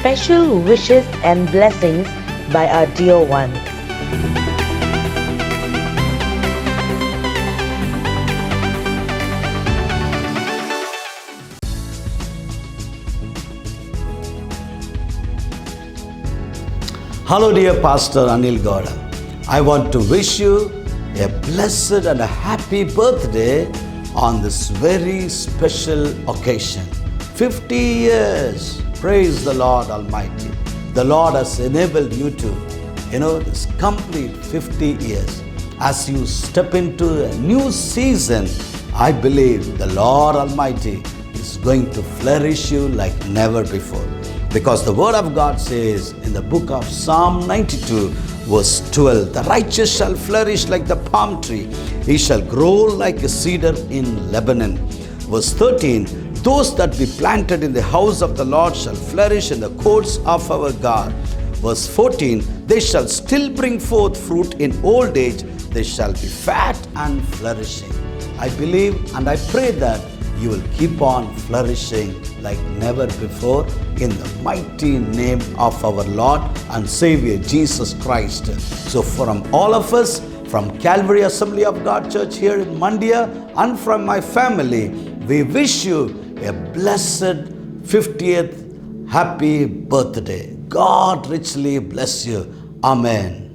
special wishes and blessings by our dear ones. Hello dear Pastor Anil Gowda. I want to wish you a blessed and a happy birthday on this very special occasion. 50 years. Praise the Lord Almighty. The Lord has enabled you to, this complete 50 years. As you step into a new season, I believe the Lord Almighty is going to flourish you like never before. Because the word of God says in the book of Psalm 92 verse 12, the righteous shall flourish like the palm tree. He shall grow like a cedar in Lebanon. Verse 13, those that be planted in the house of the Lord shall flourish in the courts of our God. Verse 14, they shall still bring forth fruit in old age. They shall be fat and flourishing. I believe and I pray that you will keep on flourishing like never before in the mighty name of our Lord and Savior Jesus Christ. So from all of us, from Calvary Assembly of God Church here in Mandya and from my family, we wish you a blessed 50th happy birthday. God richly bless you. Amen.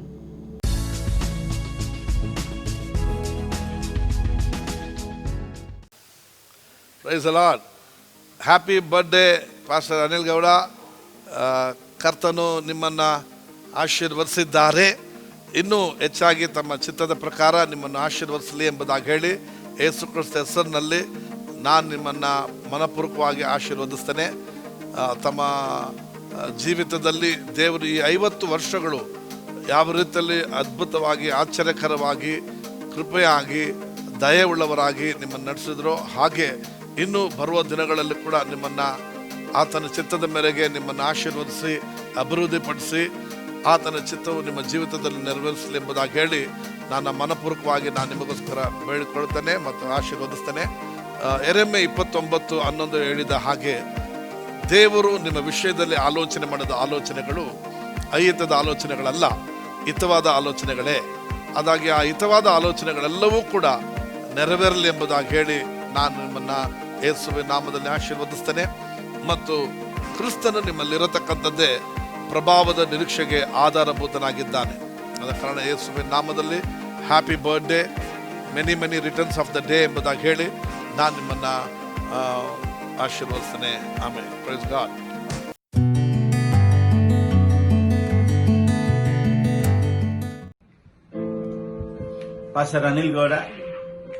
Praise the Lord. Happy birthday, Pastor Anil Gowda. ಕರ್ತನು ನಿಮ್ಮನ್ನು ಆಶೀರ್ವದಿಸಿದ್ದಾರೆ. ಇನ್ನೂ ಹೆಚ್ಚಾಗಿ ತಮ್ಮ ಚಿತ್ತದ ಪ್ರಕಾರ ನಿಮ್ಮನ್ನು ಆಶೀರ್ವದಿಸಲಿ ಎಂಬುದಾಗಿ ಹೇಳಿ ಯೇಸು ಕ್ರಿಸ್ತ ಹೆಸರಿನಲ್ಲಿ ನಾನು ನಿಮ್ಮನ್ನು ಮನಪೂರ್ವಕವಾಗಿ ಆಶೀರ್ವದಿಸ್ತೇನೆ. ತಮ್ಮ ಜೀವಿತದಲ್ಲಿ ದೇವರು ಈ 50 ವರ್ಷಗಳು ಯಾವ ರೀತಿಯಲ್ಲಿ ಅದ್ಭುತವಾಗಿ ಆಶ್ಚರ್ಯಕರವಾಗಿ ಕೃಪೆಯಾಗಿ ದಯೆಯುಳ್ಳವರಾಗಿ ನಿಮ್ಮನ್ನು ನಡೆಸಿದ್ರು, ಹಾಗೆ ಇನ್ನು ಬರುವ ದಿನಗಳಲ್ಲಿ ಕೂಡ ನಿಮ್ಮನ್ನು ಆತನ ಚಿತ್ತದ ಮೇರೆಗೆ ನಿಮ್ಮನ್ನು ಆಶೀರ್ವದಿಸಿ ಅಭಿವೃದ್ಧಿಪಡಿಸಿ ಆತನ ಚಿತ್ತವು ನಿಮ್ಮ ಜೀವಿತದಲ್ಲಿ ನೆರವೇರಿಸಲಿ ಎಂಬುದಾಗಿ ಹೇಳಿ ನಾನು ಮನಪೂರ್ವಕವಾಗಿ ನಿಮಗೋಸ್ಕರ ಬೇಡಿಕೊಳ್ಳುತ್ತೇನೆ ಮತ್ತು ಆಶೀರ್ವದಿಸ್ತೇನೆ. ಯೆರೆಮೀಯ 29:11 ಹೇಳಿದ ಹಾಗೆ ದೇವರು ನಿಮ್ಮ ವಿಷಯದಲ್ಲಿ ಆಲೋಚನೆ ಮಾಡಿದ ಆಲೋಚನೆಗಳು ಅಹಿತದ ಆಲೋಚನೆಗಳಲ್ಲ, ಹಿತವಾದ ಆಲೋಚನೆಗಳೇ. ಅದಾಗಿ ಆ ಹಿತವಾದ ಆಲೋಚನೆಗಳೆಲ್ಲವೂ ಕೂಡ ನೆರವೇರಲಿ ಎಂಬುದಾಗಿ ಹೇಳಿ ನಾನು ನಿಮ್ಮನ್ನು ಯೇಸುವಿನ ನಾಮದಲ್ಲಿ ಆಶೀರ್ವದಿಸ್ತೇನೆ. ಮತ್ತು ಕ್ರಿಸ್ತನು ನಿಮ್ಮಲ್ಲಿರತಕ್ಕಂಥದ್ದೇ ಪ್ರಭಾವದ ನಿರೀಕ್ಷೆಗೆ ಆಧಾರಭೂತನಾಗಿದ್ದಾನೆ. ಆದ ಕಾರಣ ಯೇಸುವಿನ ನಾಮದಲ್ಲಿ happy birthday, many returns of the day ಎಂಬುದಾಗಿ ಹೇಳಿ ನಾನು ನಿಮ್ಮನ್ನು ಆಶೀರ್ವದಿಸ್ತೇನೆ. ಆಮೇಲೆ praise God. Pastor Anil Gowda,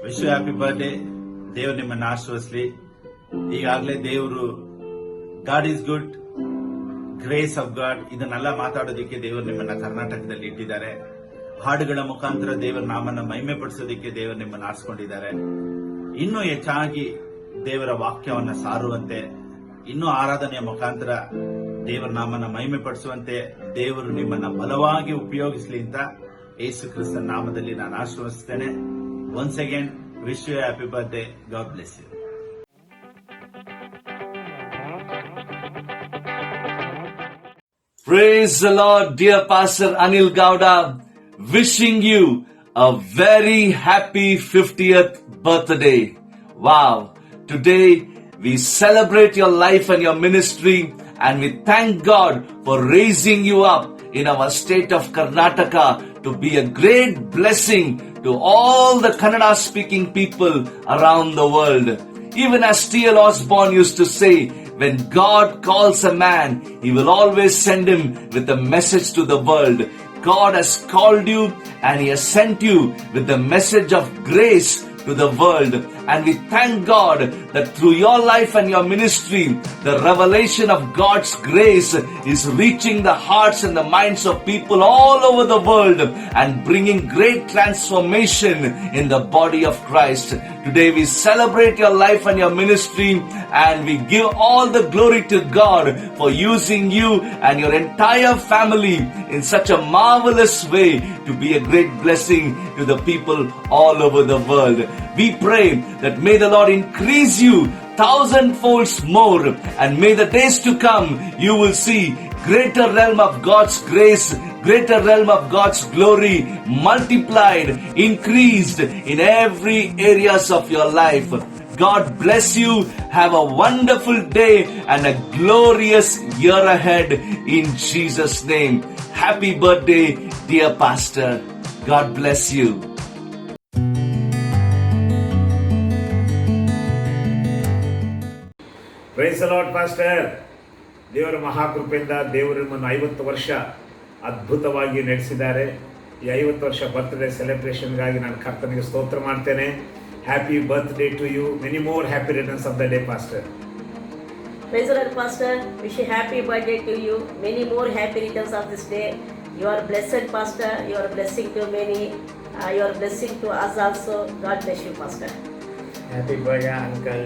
wish you happy birthday. ದೇವರು ನಿಮ್ಮನ್ನು ಆಶೀರ್ವದಿಸಲಿ. ಈಗಾಗಲೇ ದೇವರು God is good, grace of God ಇದನ್ನೆಲ್ಲ ಮಾತಾಡೋದಕ್ಕೆ ದೇವರು ನಿಮ್ಮನ್ನ ಕರ್ನಾಟಕದಲ್ಲಿ ಇಟ್ಟಿದ್ದಾರೆ. ಹಾಡುಗಳ ಮುಖಾಂತರ ದೇವರ ನಾಮನ ಮಹಿಮೆ ಪಡಿಸೋದಕ್ಕೆ ದೇವರು ನಿಮ್ಮನ್ನು ಆರಿಸಿಕೊಂಡಿದ್ದಾರೆ. ಇನ್ನೂ ಹೆಚ್ಚಾಗಿ ದೇವರ ವಾಕ್ಯವನ್ನ ಸಾರುವಂತೆ, ಇನ್ನೂ ಆರಾಧನೆಯ ಮುಖಾಂತರ ದೇವರ ನಾಮನ ಮಹಿಮೆ ಪಡಿಸುವಂತೆ ದೇವರು ನಿಮ್ಮನ್ನ ಬಲವಾಗಿ ಉಪಯೋಗಿಸಲಿ ಅಂತ ಯೇಸು ಕ್ರಿಸ್ತನ ನಾಮದಲ್ಲಿ ನಾನು ಆಶೀರ್ವದಿಸ್ತೇನೆ. Once again wish you happy birthday. God bless you. Praise the Lord, dear Pastor Anil Gowda, wishing you a very happy 50th birthday. Wow, today we celebrate your life and your ministry, and we thank God for raising you up in our state of Karnataka to be a great blessing to all the Kannada speaking people around the world. Even as T.L. Osborne used to say, when God calls a man, He will always send him with a message to the world. God has called you and He has sent you with the message of grace to the world. And we thank God that through your life and your ministry, the revelation of God's grace is reaching the hearts and the minds of people all over the world and bringing great transformation in the body of Christ. Today we celebrate your life and your ministry, and we give all the glory to God for using you and your entire family in such a marvelous way to be a great blessing to the people all over the world. We pray that may the Lord increase you 1,000-fold more. And may the days to come, you will see greater realm of God's grace, greater realm of God's glory multiplied, increased in every areas of your life. God bless you. Have a wonderful day and a glorious year ahead in Jesus' name. Happy birthday, dear pastor. God bless you. Praise the Lord pastor. ದೇವರ ಮಹಾಕೃಪೆಯಿಂದ ದೇವರು ನಿಮ್ಮನ್ನು 50 ವರ್ಷ ಅದ್ಭುತವಾಗಿ ನಡೆಸಿದ್ದಾರೆ. ಈ 50 ವರ್ಷ birthday ಸೆಲೆಬ್ರೇಷನ್ಗಾಗಿ ನಾನು ಕರ್ತನಿಗೆ ಸ್ತೋತ್ರ ಮಾಡ್ತೇನೆ. Happy birthday to you. Many more happy returns of the day pastor. Praise the Lord, Pastor. Wish a happy birthday to you. Many more happy returns of this day. You are blessed, Pastor. You are a blessing to many. You are a blessing to us also. God bless you, Pastor. Happy birthday, Uncle.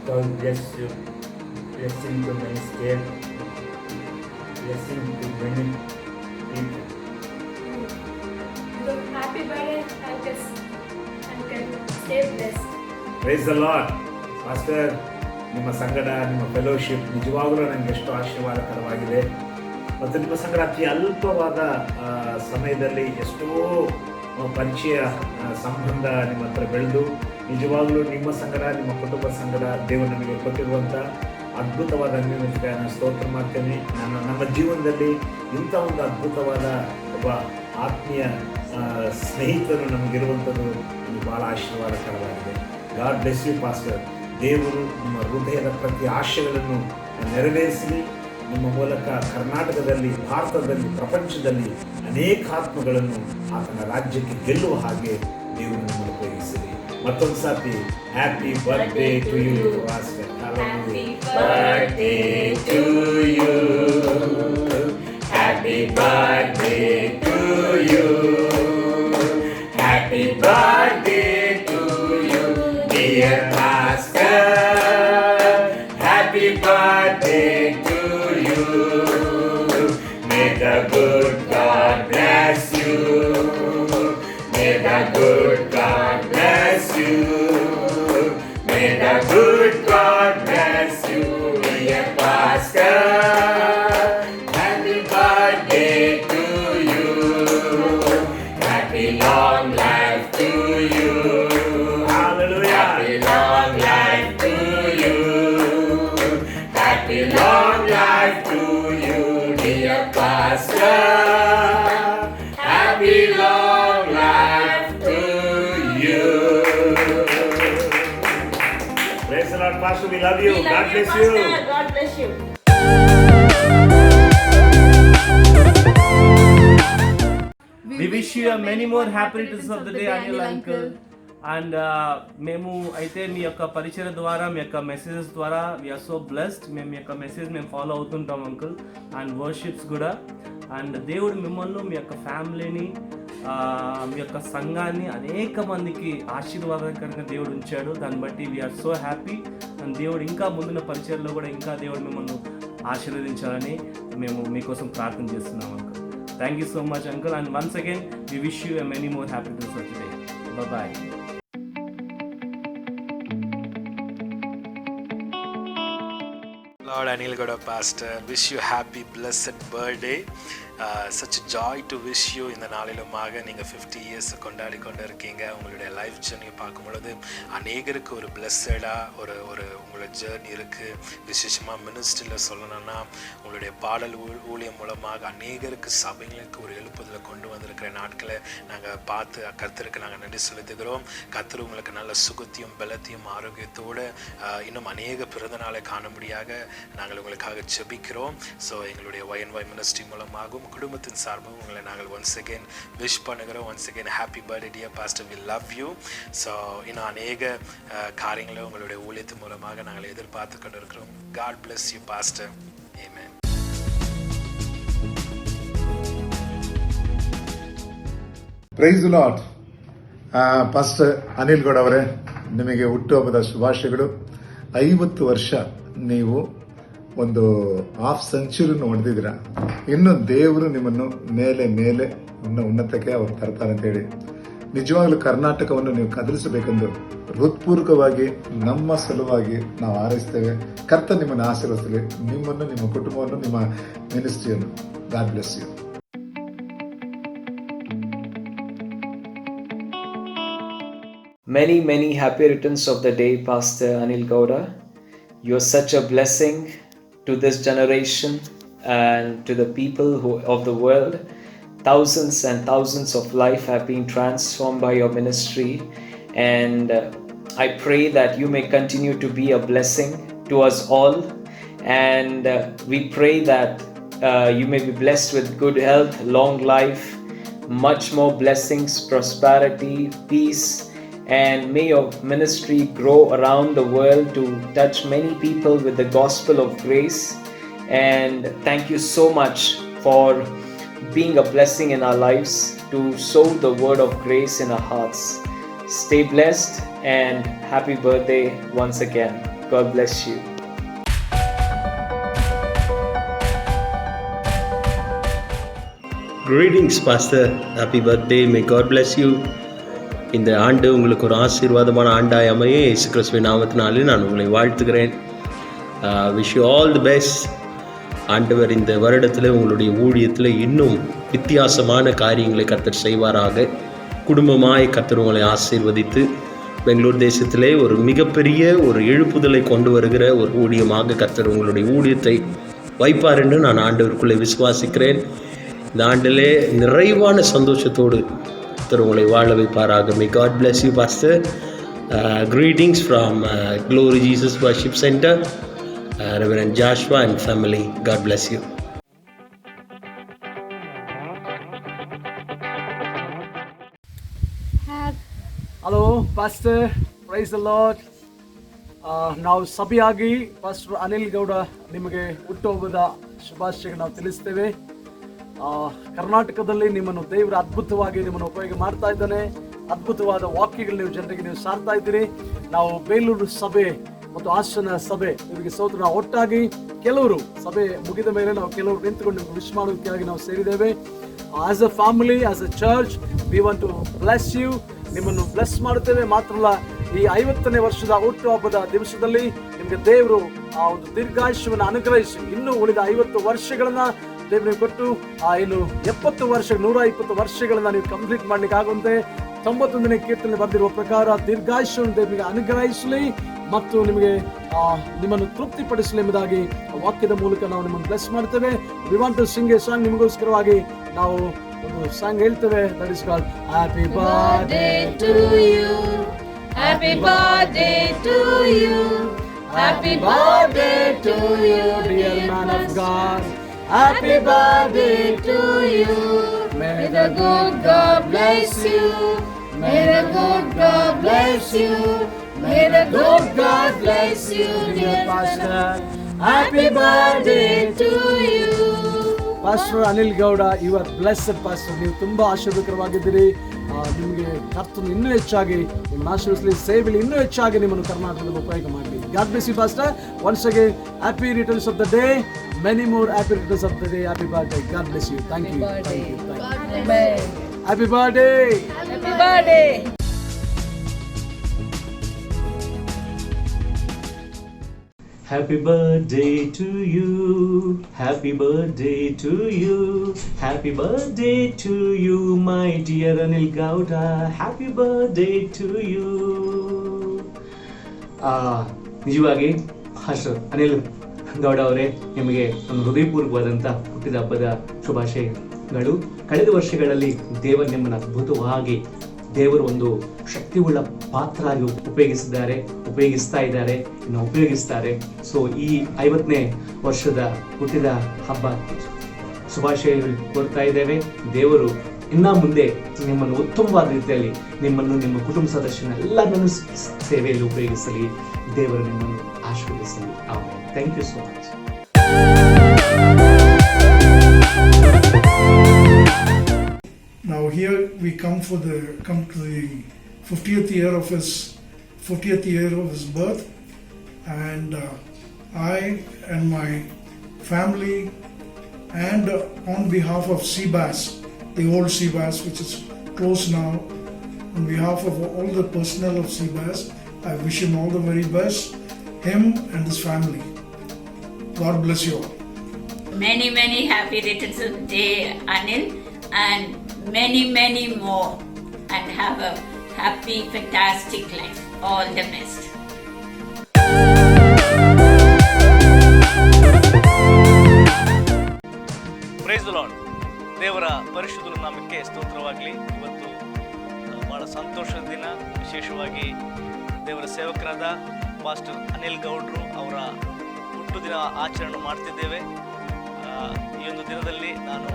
God bless you. Blessing to my state. Blessing to many people. Happy birthday, Uncle. Stay blessed. Praise the lord pastor. ನಿಮ್ಮ ಸಂಗಡ ನಿಮ್ಮ fellowship ನಿಜವಾಗಲೂ ನನಗೆ ಎಷ್ಟು ಆಶೀರ್ವಾದಕರವಾಗಿದೆ ಮತ್ತು ನಿಮ್ಮ ಸಂಗಡ ಅತಿ ಅಲ್ಪವಾದ ಸಮಯದಲ್ಲಿ ಎಷ್ಟೋ ಪರಿಚಯ ಸಂಬಂಧ ನಿಮ್ಮ ಹತ್ರ ಬೆಳೆದು ನಿಜವಾಗಲೂ ನಿಮ್ಮ ಸಂಗಡ ನಿಮ್ಮ ಕುಟುಂಬದ ಸಂಗಡ ದೇವರು ನಮಗೆ ಕೊಟ್ಟಿರುವಂಥ ಅದ್ಭುತವಾದ ಅನ್ಯೋನ್ಯತೆಗೆ ನಾನು ಸ್ತೋತ್ರ ಮಾಡ್ತೇನೆ. ನಮ್ಮ ಜೀವನದಲ್ಲಿ ಇಂಥ ಒಂದು ಅದ್ಭುತವಾದ ಒಬ್ಬ ಆತ್ಮೀಯ ಸ್ನೇಹಿತರು ನಮಗಿರುವಂಥದ್ದು ನಮಗೆ ಭಾಳ ಆಶೀರ್ವಾದಕರವಾಗಿದೆ. God bless you pastor. ದೇವರು ನಿಮ್ಮ ಹೃದಯದ ಪ್ರತಿ ಆಶೆಗಳನ್ನು ನೆರವೇರಿಸಲಿ. ನಿಮ್ಮ ಮೂಲಕ ಕರ್ನಾಟಕದಲ್ಲಿ, ಭಾರತದಲ್ಲಿ, ಪ್ರಪಂಚದಲ್ಲಿ ಅನೇಕ ಆತ್ಮಗಳನ್ನು ಆತನ ರಾಜ್ಯಕ್ಕೆ ಗೆಲ್ಲುವ ಹಾಗೆ ದೇವರು ನಿಮ್ಮನ್ನು ಉಪಯೋಗಿಸಲಿ. ಮತ್ತೊಂದು ಸಾರಿ happy birthday to you pastor. Happy birthday to you. Happy birthday to you. Happy birthday to you, dear pastor. Happy birthday to you. May the good God bless you. May the good God bless you. May the good God bless you, dear pastor. Happy birthday to you. Happy long life to you. Hallelujah. Happy long life to you. Happy long life to you, dear pastor. Happy long life to you. Praise the Lord, Pastor. We love you. We love God you, bless Pastor. you. God bless you. We wish you a many more happy returns of the day, Anil uncle. And మేము అయితే మీ యొక్క పరిచయం ద్వారా, మీ యొక్క messages ద్వారా we are so blessed. మేము మీ యొక్క message మేము ఫాలో అవుతుంటాం అంకుల్, అండ్ వర్షిప్స్ కూడా. అండ్ దేవుడు మిమ్మల్ని, మీ యొక్క ఫ్యామిలీని, మీ యొక్క సంఘాన్ని అనేక మందికి ఆశీర్వాదకరంగా దేవుడు ఉంచాడు. దాన్ని బట్టి వీఆర్ సో హ్యాపీ. అండ్ దేవుడు ఇంకా ముందున్న పరిచయంలో కూడా ఇంకా దేవుడు మిమ్మల్ని ఆశీర్వదించాలని మేము మీకోసం ప్రార్థన చేస్తున్నాం uncle. Thank you so much uncle. And once again we wish you a many more happy returns of the day. Bye. Lord Anil Gowda Pastor, wish you happy blessed birthday. Such a joy to wish you. இந்த நாளிலுமாக நீங்கள் 50 years கொண்டாடி கொண்டு இருக்கீங்க. உங்களுடைய life journey பார்க்கும் பொழுது அநேகருக்கு ஒரு பிளஸ்ஸடாக ஒரு உங்களோட ஜேர்னி இருக்குது. விசேஷமாக மினிஸ்ட்ரியில் சொல்லணும்னா உங்களுடைய பாடல் ஊழியம் மூலமாக அநேகருக்கு சபைகளுக்கு ஒரு எழுப்புதலை கொண்டு வந்திருக்கிற நாட்களை நாங்கள் பார்த்து கர்த்தருக்கு நாங்கள் நன்றி செலுத்துகிறோம். கர்த்தர் உங்களுக்கு நல்ல சுகத்தையும் பலத்தையும் ஆரோக்கியத்தோடு இன்னும் அநேக பிறந்த நாளை காணும்படியாக நாங்கள் உங்களுக்காக ஜெபிக்கிறோம். ஸோ எங்களுடைய YNY மினிஸ்ட்ரி மூலமாகவும் குடும்பத்தின் சார்பாகவும் உங்களை நாங்கள் ஒன்ஸ் அகெயின் விஷ் பண்ணுகிறோம். Once again happy birthday dear pastor, we love you. So இன்னும் அநேக காரியங்களை உங்களுடைய ஊழியத்தின் மூலமாக நாங்கள் எதிர்பார்த்து கொண்டு இருக்கிறோம். God bless you pastor. Amen. Praise the Lord. Pastor Anil Gowda ಅವರೇ, ನಿಮಗೆ ಹುಟ್ಟುಹಬ್ಬದ ಶುಭಾಶಯಗಳು. 50 ವರ್ಷ ನೀವು ಒಂದು ಹಾಫ್ ಸೆಂಚುರಿಯನ್ನು ಹೊಡೆದಿದ್ದೀರಾ. ಇನ್ನು ದೇವರು ನಿಮ್ಮನ್ನು ಮೇಲೆ ಮೇಲೆ ಉನ್ನತಕ್ಕೆ ಅವ್ರು ತರ್ತಾರೆ ಅಂತೇಳಿ ನಿಜವಾಗ್ಲೂ ಕರ್ನಾಟಕವನ್ನು ನೀವು ಕದಲಿಸಬೇಕೆಂದು ಹೃತ್ಪೂರ್ವಕವಾಗಿ ನಮ್ಮ ಸಲುವಾಗಿ ನಾವು ಹಾರೈಸ್ತೇವೆ. ಕರ್ತ ನಿಮ್ಮನ್ನು ಆಶೀರ್ವದಿಸಲಿ, ನಿಮ್ಮನ್ನು, ನಿಮ್ಮ ಕುಟುಂಬವನ್ನು, ನಿಮ್ಮ ಮಿನಿಸ್ಟ್ರಿಯನ್ನು. God bless you. Many happy returns of the day, Pastor Anil Gowda. You're such a blessing to this generation and to the people of the world. Thousands and thousands of life have been transformed by your ministry, and I pray that you may continue to be a blessing to us all, and we pray that you may be blessed with good health, long life, much more blessings, prosperity, peace, and may your ministry grow around the world to touch many people with the gospel of grace. And thank you so much for being a blessing in our lives to sow the word of grace in our hearts. Stay blessed and happy birthday once again. God bless you. Greetings, Pastor. Happy birthday. May God bless you. இந்த ஆண்டு உங்களுக்கு ஒரு ஆசீர்வாதமான ஆண்டாய் அமைய இயேசு கிறிஸ்துவின் நாமத்தினாலே நான் உங்களை வாழ்த்துகிறேன். Wish you all the best. ஆண்டவர் இந்த வருடத்தில் உங்களுடைய ஊழியத்தில் இன்னும் வித்தியாசமான காரியங்களை கர்த்தர் செய்வாராக. குடும்பமாய் கர்த்தர் உங்களை ஆசீர்வதித்து பெங்களூர் தேசத்திலே ஒரு மிகப்பெரிய ஒரு எழுப்புதலை கொண்டு வருகிற ஒரு ஊழியமாக கர்த்தர் உங்களுடைய ஊழியத்தை வைப்பார் என்று நான் ஆண்டவருக்குள்ளே விசுவாசிக்கிறேன். இந்த ஆண்டிலே நிறைவான சந்தோஷத்தோடு உங்களை வாழ வைப்பாராக. May God bless you, Pastor. Greetings from Glory Jesus Worship Center, Reverend Joshua and family. God bless you. Hello, Pastor. Praise the Lord. ನಾವು ಸಭೆಯಾಗಿ ಪಾಸ್ಟರ್ ಅನಿಲ್ ಗೌಡ ನಿಮಗೆ ಹುಟ್ಟುಹಬ್ಬದ ಶುಭಾಶಯಗಳನ್ನು ನಾವು ತಿಳಿಸ್ತೇವೆ. ಕರ್ನಾಟಕದಲ್ಲಿ ನಿಮ್ಮನ್ನು ದೇವರು ಅದ್ಭುತವಾಗಿ ನಿಮ್ಮನ್ನು ಉಪಯೋಗ ಮಾಡ್ತಾ ಇದ್ದಾನೆ. ಅದ್ಭುತವಾದ ವಾಕ್ಯಗಳು ನೀವು ಜನರಿಗೆ ನೀವು ಸಾರ್ತಾ ಇದ್ದೀರಿ. ನಾವು ಬೇಲೂರು ಸಭೆ ಮತ್ತು ಹಾಸನ ಸಭೆ ಇವರಿಗೆ ಸೋದರ ನಾವು ಒಟ್ಟಾಗಿ ಕೆಲವರು ಸಭೆ ಮುಗಿದ ಮೇಲೆ ನಾವು ಕೆಲವರು ನಿಂತುಕೊಂಡು ನಿಮಗೆ ವಿಶ್ ಮಾಡೋದಕ್ಕಾಗಿ ನಾವು ಸೇರಿದ್ದೇವೆ. As a family, as a church, we want to bless you. ನಿಮ್ಮನ್ನು ಬ್ಲೆಸ್ ಮಾಡುತ್ತೇವೆ. ಮಾತ್ರ ಅಲ್ಲ, ಈ 50ನೇ ವರ್ಷದ ಹುಟ್ಟುಹಬ್ಬದ ದಿವಸದಲ್ಲಿ ನಿಮಗೆ ದೇವರು ಆ ಒಂದು ದೀರ್ಘಾಯುಷ್ಯವನ್ನು ಅನುಗ್ರಹಿಸಿ ಇನ್ನೂ ಉಳಿದ 50 ವರ್ಷಗಳನ್ನ ದೇವರಿಗೆ ಕೊಟ್ಟು ಇನ್ನು 70 ವರ್ಷ 120 ವರ್ಷಗಳನ್ನ ನೀವು ಕಂಪ್ಲೀಟ್ ಮಾಡ್ಲಿಕ್ಕೆ ಆಗುವಂತೆ 91ನೇ ಕೀರ್ತನೆ ಬರೆದಿರುವ ಪ್ರಕಾರ ದೀರ್ಘಾಯುಷ್ಯವನ್ನು ದೇವರಿಗೆ ಅನುಗ್ರಹಿಸಲಿ ಮತ್ತು ನಿಮ್ಮನ್ನು ತೃಪ್ತಿಪಡಿಸಲಿ ಎಂಬುದಾಗಿ ವಾಕ್ಯದ ಮೂಲಕ ನಾವು ನಿಮ್ಮನ್ನು ಬ್ಲೆಸ್ ಮಾಡ್ತೇವೆ. We want to sing a song. ನಿಮಗೋಸ್ಕರವಾಗಿ ನಾವು ಒಂದು ಸಾಂಗ್ ಹೇಳ್ತೇವೆ. That is called happy birthday to you, happy birthday to you, happy birthday to you dear man of God. Happy birthday to you. May the good God bless you. May the good God bless you. May the good God bless you, dear Pastor. Happy birthday to you. Pastor Anil Gowda, you are blessed, Pastor. ನೀವು ತುಂಬ ಆಶೀರ್ವಾದಕರವಾಗಿದ್ದೀರಿ. ನಿಮಗೆ ಕರ್ತನು ಇನ್ನೂ ಹೆಚ್ಚಾಗಿ ನಿಮ್ಮ ಆಶೀರ್ವದಿಸಲಿ. ಸೇವೆಯಲ್ಲಿ ಇನ್ನೂ ಹೆಚ್ಚಾಗಿ ನಿಮ್ಮನ್ನು ಕರ್ನಾಟಕದಲ್ಲಿ ಉಪಯೋಗ ಮಾಡಲಿ. God bless you, Pastor. Once again, happy returns of the day. Many more happy returns of the day. Happy birthday. God bless you. Thank you. Thank you. Amen. Happy birthday. Happy birthday. Happy birthday to you. Happy birthday to you. Happy birthday to you, my dear Anil Gowda. Happy birthday to you. ನಿಜವಾಗಿ ಹಾಸ್ಟರ್ ಅನಿಲ್ ಗೌಡ ಅವರೇ, ನಿಮಗೆ ಒಂದು ಹೃದಯಪೂರ್ವಕವಾದಂಥ ಹುಟ್ಟಿದ ಹಬ್ಬದ ಶುಭಾಶಯಗಳು. ಕಳೆದ ವರ್ಷಗಳಲ್ಲಿ ದೇವರು ನಿಮ್ಮನ್ನು ಅದ್ಭುತವಾಗಿ ದೇವರು ಒಂದು ಶಕ್ತಿಯುಳ್ಳ ಪಾತ್ರ ಆಗಿ ಉಪಯೋಗಿಸ್ತಾ ಇದ್ದಾರೆ, ಇನ್ನು ಉಪಯೋಗಿಸ್ತಾರೆ. ಸೊ ಈ 50ನೇ ವರ್ಷದ ಹುಟ್ಟಿದ ಹಬ್ಬ ಶುಭಾಶಯಗಳು ಕೋರ್ತಾ ಇದ್ದೇವೆ. ದೇವರು ಇನ್ನ ಮುಂದೆ ನಿಮ್ಮನ್ನು ಉತ್ತಮವಾದ ರೀತಿಯಲ್ಲಿ ನಿಮ್ಮ ಕುಟುಂಬ ಸದಸ್ಯನೆಲ್ಲರನ್ನು ಸೇವೆಯಲ್ಲಿ ಉಪಯೋಗಿಸಲಿ. ದೇವರು ನಿಮ್ಮನ್ನು ಆಶೀರ್ವದಿಸಲಿ. Amen. Thank you so much. Now here we come to the 50th year of his birth, and I and my family, and on behalf of CBAS, the old CBAS which is closed now, on behalf of all the personnel of CBAS, I wish him all the very best, him and his family. God bless you all. Many, many happy returns of the day, Anil, and many, many more. And have a happy, fantastic life. All the best. Praise the lord. ದೇವರ ಪರಿಶುದ್ಧ ನಾಮಕ್ಕೆ ಸ್ತೋತ್ರವಾಗಲಿ. ಇವತ್ತು ಭಾಳ ಸಂತೋಷದ ದಿನ. ವಿಶೇಷವಾಗಿ ದೇವರ ಸೇವಕರಾದ ಪಾಸ್ಟರ್ ಅನಿಲ್ ಗೌಡ್ರು ಅವರ ಹುಟ್ಟುದಿನ ಆಚರಣೆ ಮಾಡ್ತಿದ್ದೇವೆ. ಈ ಒಂದು ದಿನದಲ್ಲಿ ನಾನು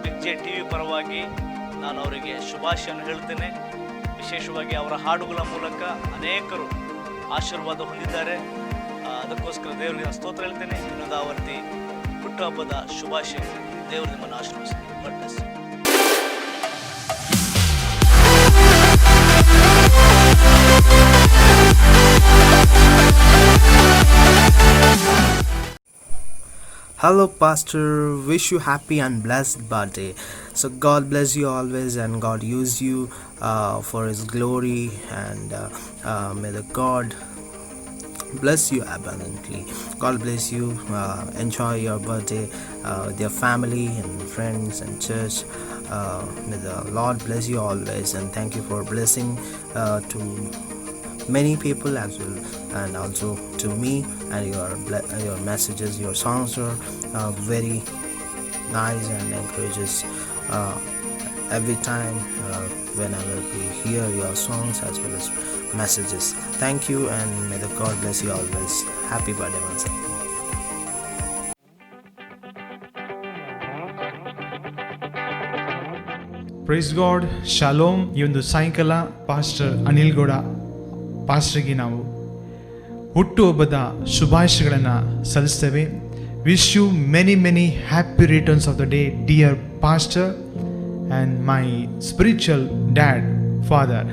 ಬಿಗ್ ಜೆ ಟಿ ವಿ ಪರವಾಗಿ ನಾನು ಅವರಿಗೆ ಶುಭಾಶಯವನ್ನು ಹೇಳ್ತೇನೆ. ವಿಶೇಷವಾಗಿ ಅವರ ಹಾಡುಗಳ ಮೂಲಕ ಅನೇಕರು ಆಶೀರ್ವಾದ ಹೊಂದಿದ್ದಾರೆ. ಅದಕ್ಕೋಸ್ಕರ ದೇವರಿಗೆ ನಾನು ಸ್ತೋತ್ರ ಹೇಳ್ತೇನೆ. ಇನ್ನೊಂದು ಆವರ್ತಿ ಹುಟ್ಟುಹಬ್ಬದ ಶುಭಾಶಯಗಳು. ದೇವರು ನಿಮ್ಮನ್ನು ಆಶೀರ್ವದಿಸಲಿ. God bless you. Hello Pastor, wish you happy and blessed birthday. So God bless you always and God use you for His glory, and may the God bless you abundantly. God bless you. Enjoy your birthday with your family and friends and church. May the Lord bless you always, and thank you for blessing to many people as well, and also to me. And your messages, your songs are very nice and encourages every time whenever we hear your songs as well as messages. Thank you, and may the God bless you always. Happy birthday once again. Praise God, shalom. ಈ ಒಂದು ಸಾಯಂಕಾಲ pastor Anil Gowda ಪಾಸ್ಟರ್ಗೆ ನಾವು ಹುಟ್ಟುಹಬ್ಬದ ಶುಭಾಶಯಗಳನ್ನು ಸಲ್ಲಿಸ್ತೇವೆ. Wish you many many happy returns of the day dear pastor and my spiritual dad, father.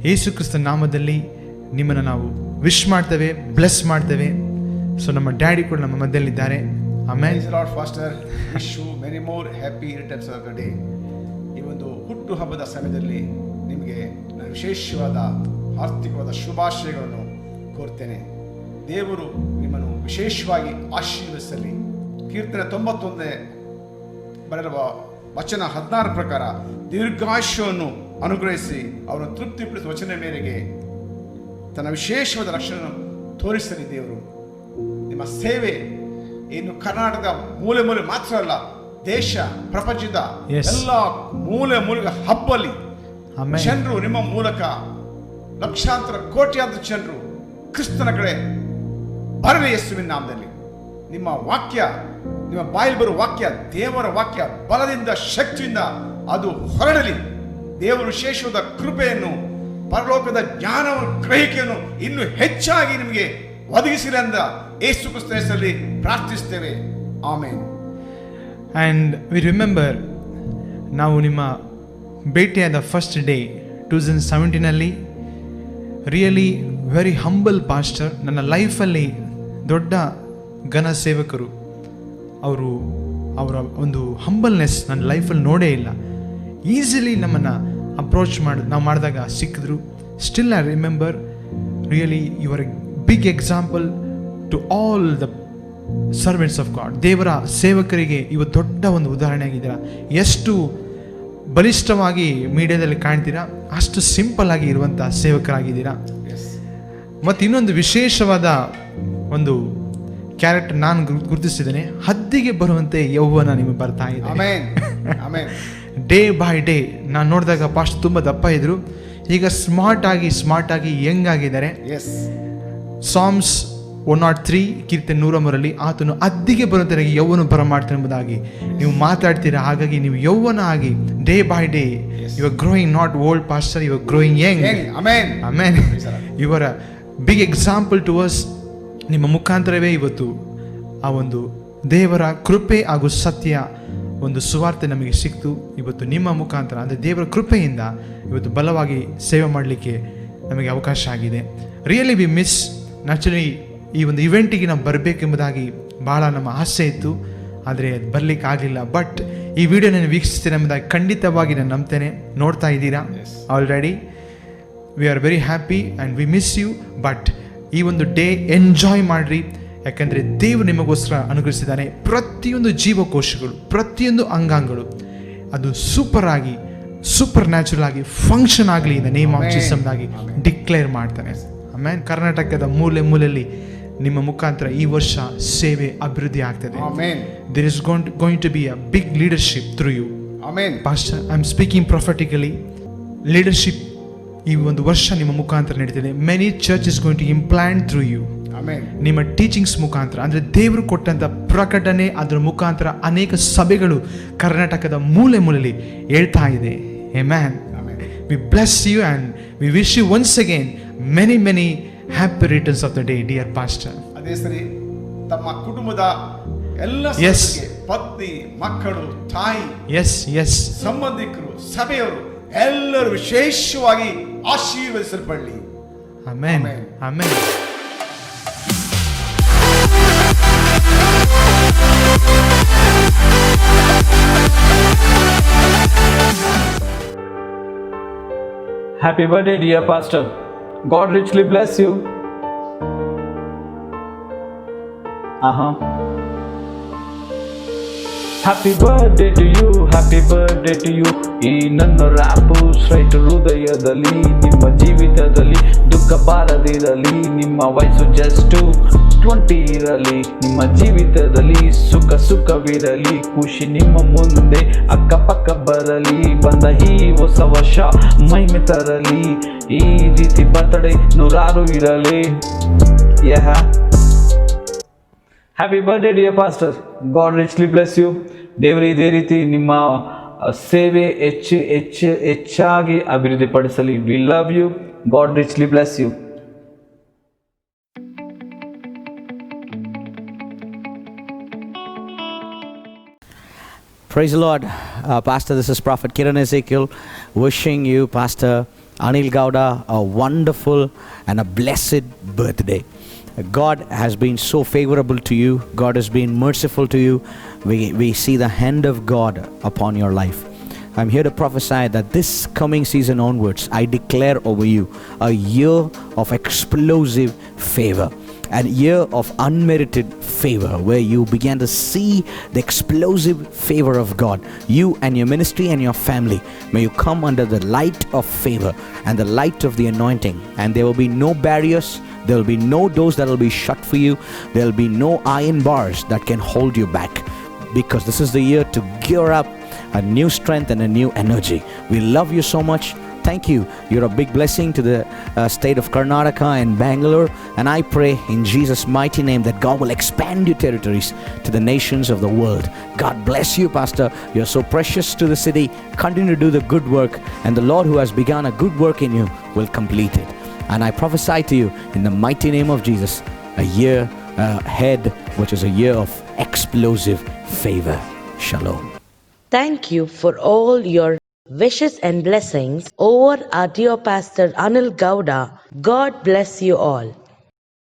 ಯೇಸು ಕ್ರಿಸ್ತನ ನಾಮದಲ್ಲಿ ನಿಮ್ಮನ್ನು ನಾವು ವಿಶ್ ಮಾಡ್ತೇವೆ, ಬ್ಲೆಸ್ ಮಾಡ್ತೇವೆ. ಸೊ ನಮ್ಮ ಡ್ಯಾಡಿ ಕೂಡ ನಮ್ಮ ಮಧ್ಯದಲ್ಲಿದ್ದಾರೆ. ಆಮೇಲೆ pastor, wish you many more happy returns of the day. ಈ ಒಂದು ಹುಟ್ಟು ಹಬ್ಬದ ಸಮಯದಲ್ಲಿ ನಿಮಗೆ ನಾನು ವಿಶೇಷವಾದ ಆರ್ಥಿಕವಾದ ಶುಭಾಶಯಗಳನ್ನು ಕೋರ್ತೇನೆ. ದೇವರು ನಿಮ್ಮನ್ನು ವಿಶೇಷವಾಗಿ ಆಶೀರ್ವದಿಸಲಿ. ಕೀರ್ತನೆ 91 ಬರೆಯುವ ವಚನ 16 ಪ್ರಕಾರ ದೀರ್ಘಾಯುಷ್ಯವನ್ನು ಅನುಗ್ರಹಿಸಿ ಅವರನ್ನು ತೃಪ್ತಿಪಡಿಸುವ ವಚನ ಮೇರೆಗೆ ತನ್ನ ವಿಶೇಷವಾದ ರಕ್ಷಣೆಯನ್ನು ತೋರಿಸಲಿ. ದೇವರು ನಿಮ್ಮ ಸೇವೆ ಇನ್ನು ಕರ್ನಾಟಕದ ಮೂಲೆ ಮೂಲೆ ಮಾತ್ರ ಅಲ್ಲ, ದೇಶ ಪ್ರಪಂಚದ ಎಲ್ಲ ಮೂಲೆ ಮೂಲೆಗೆ ಹಬ್ಬಲಿ. ಜನರು ನಿಮ್ಮ ಮೂಲಕ ಲಕ್ಷಾಂತರ ಕೋಟ್ಯಾಂತರ ಜನರು ಕ್ರಿಸ್ತನ ಕಡೆ ಬರಲಿ ಯೇಸುವಿನ ನಾಮದಲ್ಲಿ. ನಿಮ್ಮ ವಾಕ್ಯ, ನಿಮ್ಮ ಬಾಯಲ್ಲಿ ಬರುವ ವಾಕ್ಯ, ದೇವರ ವಾಕ್ಯ ಬಲದಿಂದ ಶಕ್ತಿಯಿಂದ ಅದು ಹೊರಡಲಿ. ದೇವರು ವಿಶೇಷವಾದ ಕೃಪೆಯನ್ನು, ಪರಲೋಕದ ಜ್ಞಾನವನ್ನು, ಗ್ರಹಿಕೆಯನ್ನು ಇನ್ನೂ ಹೆಚ್ಚಾಗಿ ನಿಮಗೆ ಒದಗಿಸಿರಿ ಅಂತ ಯೇಸು ಕ್ರಿಸ್ತನ ಹೆಸರಲ್ಲಿ ಪ್ರಾರ್ಥಿಸ್ತೇವೆ. ಆಮೆನ್. ಆ್ಯಂಡ್ ವಿ ರಿಮೆಂಬರ್, ನಾವು ನಿಮ್ಮ ಭೇಟಿಯಾದ first day 2017 really very humble pastor. ನನ್ನ ಲೈಫಲ್ಲಿ ದೊಡ್ಡ ಘನ ಸೇವಕರು ಅವರ ಒಂದು ಹಂಬಲ್ನೆಸ್ ನನ್ನ ಲೈಫಲ್ಲಿ ನೋಡೇ ಇಲ್ಲ. ಈಸಿಲಿ ನಮ್ಮನ್ನು ಅಪ್ರೋಚ್ ನಾವು ಮಾಡಿದಾಗ ಸಿಕ್ಕಿದ್ರು. Still I remember really your big example to all the servants of God. ದೇವರ ಸೇವಕರಿಗೆ ಇವತ್ತು ದೊಡ್ಡ ಒಂದು ಉದಾಹರಣೆ ಆಗಿದ್ದೀರಾ. ಎಷ್ಟು ಬಲಿಷ್ಠವಾಗಿ ಮೀಡಿಯಾದಲ್ಲಿ ಕಾಣ್ತೀರಾ, ಅಷ್ಟು ಸಿಂಪಲ್ ಆಗಿ ಇರುವಂಥ ಸೇವಕರಾಗಿದ್ದೀರಾ. ಮತ್ತು ಇನ್ನೊಂದು ವಿಶೇಷವಾದ ಒಂದು ಕ್ಯಾರೆಕ್ಟರ್ ನಾನು ಗುರುತಿಸಿದ್ದೇನೆ. ಹದ್ದಿಗೆ ಬರುವಂತೆ ಯೌವನ ನಿಮಗೆ ಬರ್ತಾ ಇದೆ. ಡೇ ಬೈ ಡೇ ನಾನು ನೋಡಿದಾಗ ಪಾಸ್ಟ್ ತುಂಬ ದಪ್ಪ ಇದ್ರು, ಈಗ ಸ್ಮಾರ್ಟ್ ಆಗಿ ಯಂಗ್ ಆಗಿದ್ದಾರೆ. ಸಾಮ್ಸ್ 103 ಕೀರ್ತನೆ 103 ಆತನು ಹದ್ದಿಗೆ ಬರುವಂತೆ ಯೌವನ ಬರಮಾಡ್ತಾನೆ ಎಂಬುದಾಗಿ ನೀವು ಮಾತಾಡ್ತೀರಾ. ಹಾಗಾಗಿ ನೀವು ಯೌವನ ಆಗಿ day by day you are growing, not old pastor, you are growing young. Amen. You are a big example to us. ನಿಮ್ಮ ಮುಖಾಂತರವೇ ಇವತ್ತು ಆ ಒಂದು ದೇವರ ಕೃಪೆ ಹಾಗೂ ಸತ್ಯ ಒಂದು ಸುವಾರ್ತೆ ನಮಗೆ ಸಿಕ್ತು. ಇವತ್ತು ನಿಮ್ಮ ಮುಖಾಂತರ ಅಂದರೆ ದೇವರ ಕೃಪೆಯಿಂದ ಇವತ್ತು ಬಲವಾಗಿ ಸೇವೆ ಮಾಡಲಿಕ್ಕೆ ನಮಗೆ ಅವಕಾಶ ಆಗಿದೆ. Really we miss. ನ್ಯಾಚುರಲಿ ಈ ಒಂದು ಇವೆಂಟಿಗೆ ನಾವು ಬರಬೇಕೆಂಬುದಾಗಿ ಭಾಳ ನಮ್ಮ ಆಸೆ ಇತ್ತು, ಆದರೆ ಬರಲಿಕ್ಕೆ ಆಗಲಿಲ್ಲ. ಬಟ್ ಈ ವಿಡಿಯೋನ ವೀಕ್ಷಿಸ್ತೀರ ಎಂಬುದಾಗಿ ಖಂಡಿತವಾಗಿ ನಾನು ನಂಬ್ತೇನೆ. ನೋಡ್ತಾ ಇದ್ದೀರಾ already. We are very happy and we miss you. But ಈ ಒಂದು ಡೇ ಎಂಜಾಯ್ ಮಾಡಿರಿ, ಯಾಕಂದರೆ ದೇವರು ನಿಮಗೋಸ್ಕರ ಅನುಗ್ರಹಿಸಿದ್ದಾನೆ. ಪ್ರತಿಯೊಂದು ಜೀವಕೋಶಗಳು, ಪ್ರತಿಯೊಂದು ಅಂಗಾಂಗಗಳು ಅದು ಸೂಪರ್ ಆಗಿ, ಸೂಪರ್ ನ್ಯಾಚುರಲ್ ಆಗಿ ಫಂಕ್ಷನ್ ಆಗಲಿ in the name of Jesus ಎಂಬುದಾಗಿ ಡಿಕ್ಲೇರ್ ಮಾಡ್ತಾನೆ. ಆಮೇಲೆ ಕರ್ನಾಟಕದ ಮೂಲೆ ಮೂಲೆಯಲ್ಲಿ ನಿಮ್ಮ ಮುಖಾಂತರ ಈ ವರ್ಷ ಸೇವೆ ಅಭಿವೃದ್ಧಿ ಆಗ್ತದೆ. There is going to be a big leadership through you. Pastor, I am speaking prophetically. Leadership ಈ ಒಂದು ವರ್ಷ ನಿಮ್ಮ ಮುಖಾಂತರ ನಡೀತಿದೆ. Many church is going to implant through you. ನಿಮ್ಮ ಟೀಚಿಂಗ್ಸ್ ಮುಖಾಂತರ, ಅಂದರೆ ದೇವರು ಕೊಟ್ಟಂಥ ಪ್ರಕಟಣೆ, ಅದರ ಮುಖಾಂತರ ಅನೇಕ ಸಭೆಗಳು ಕರ್ನಾಟಕದ ಮೂಲೆ ಮೂಲೆಯಲ್ಲಿ ಹೇಳ್ತಾ ಇದೆ. Amen. We bless you and we wish you once again many many happy returns of the day, dear pastor. ಅದೇ ಸರಿ, ತಮ್ಮ ಕುಟುಂಬದ ಎಲ್ಲ ಸದಸ್ಯರಿಗೆ, ಪತ್ನಿ, ಮಕ್ಕಳು, ತಾಯಿ, ಸಂಬಂಧಿಕರು, ಸಭೆಯವರು ಎಲ್ಲರೂ ವಿಶೇಷವಾಗಿ ಆಶೀರ್ವದಿಸಲ್ಪಡಲಿ. Amen. Amen. Happy birthday, dear pastor. God richly bless you. Happy birthday to you, happy birthday to you. ಈ ನನ್ನ ರ್ಯಾಪು ಸ್ಟ್ರೈಟ್ ಹೃದಯದಲ್ಲಿ, ನಿಮ್ಮ ಜೀವಿತದಲ್ಲಿ ದುಃಖ ಬಾರದಿರಲಿ. ನಿಮ್ಮ ವಯಸ್ಸು ಜಸ್ಟ್ 20 ಇರಲಿ. ನಿಮ್ಮ ಜೀವಿತದಲ್ಲಿ ಸುಖವಿರಲಿ. ಖುಷಿ ನಿಮ್ಮ ಮುಂದೆ ಅಕ್ಕಪಕ್ಕ ಬರಲಿ. ಬಂದ ಈ ಹೊಸ ವರ್ಷ ಮಹಿಮೆ ತರಲಿ. ಈ ರೀತಿ ಬರ್ತಡೇ ನೂರಾರು ಇರಲಿ. Happy birthday dear pastor. God richly bless you. ದೇವರೇ ಇದೇ ರೀತಿ ನಿಮ್ಮ ಸೇವೆ ಹೆಚ್ಚಾಗಿ ಅಭಿವೃದ್ಧಿಪಡಿಸಲಿ. We love you. God richly bless you. Praise the Lord. Pastor, this is Prophet Kiran Ezekiel wishing you, Pastor Anil Gowda, a wonderful and a blessed birthday. God has been so favorable to you. God has been merciful to you. We see the hand of God upon your life. I'm here to prophesy that this coming season onwards, I declare over you a year of explosive favor, a year of unmerited favor, where you began to see the explosive favor of God. You and your ministry and your family, may you come under the light of favor and the light of the anointing, and there will be no barriers. There will be no doors that will be shut for you. There will be no iron bars that can hold you back, because this is the year to gear up a new strength and a new energy. We love you so much. Thank you. You're a big blessing to the state of Karnataka and Bangalore, and I pray in Jesus' mighty name that God will expand your territories to the nations of the world. God bless you, Pastor. You're so precious to the city. Continue to do the good work, and the Lord who has begun a good work in you will complete it. And I prophesy to you in the mighty name of Jesus, a year ahead which is a year of explosive favor. Shalom. Thank you for all your wishes and blessings over our dear Pastor Anil Gowda. God bless you all.